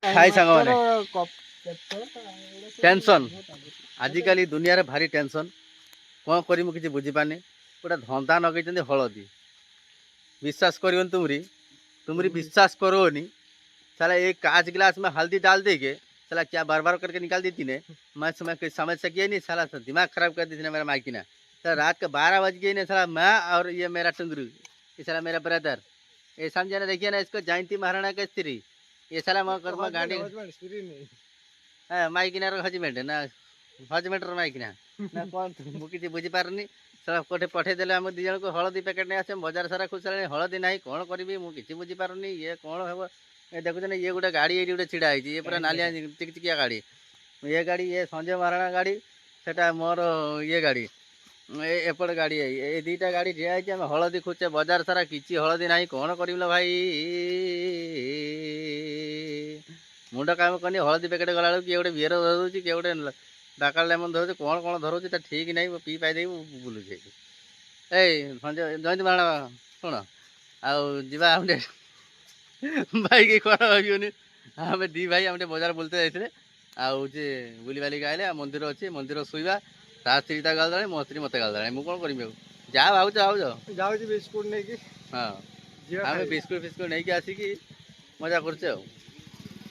हाय सांग मैंने टेंशन आजिकल दुनिया रे भारी टेंशन कौन करी मु किसी बुझी पानी गोटे धंदा नगेई हलदी विश्वास कर तुमरी विश्वास करोनी साला एक कांच गिलास में हल्दी डाल देके साला क्या बार बार करके निकाल देती ने मैं समझ सकिए नहीं साला दिमाग खराब कर देती ने मेरा माइकिना साला रात के 12 बज गई ने साला मैं और ये मेरा टुंगरू ये साला मेरा ब्रदर ये समझे ना देखिए ना इसको जयंती महाराणा का स्त्री ये साला मैं कर्म गाड़ी माइकिना हजबैंड ना हजबैंड माइकिना ना कौन मु किसी बुझी पारनी साला कोठे पठे देले हम दी जन को हलदी पैकेट नहीं आसे बाजार सारा खुश हलदी ना कौन करी मु किसी बुझी पारनी ये कौन हे ये देखुन ये गोटे गाड़ी ये गोटे छिड़ा है ये पूरा नालिया चिकचिकिया गाड़ी ये गाड़ी ये संजय महाराणा गाड़ी सेटा मोर ये गाड़ी एपट गाड़ी है ये दीटा गाड़ी ठिया है हलदी खोजे बाजार सारा किसी हलदी ना कौन कर भाई मुंड काम करनी हलदी पैकेट गला किए गोटे बियर धरूँ किए गोटे डाका लेमन धरूँ कौन कौन धरूँ ठीक नहीं पी पाई बुलूँ ए संजय जयंती महाराणा शुण आवा भाई की कौन भाई आम दी भाई आम बजार बुलते जाते आजे बुली बालिक आए मंदिर अच्छे मंदिर शुवा ता स्त्री गाल दाणी मो स्त्री मत गाल दाणी मुझे कौन करी जा भाव जाऊ बिस्कुट नहीं हाँ आम बिस्कुट फिस्कुट नहीं आसिकी मजा कर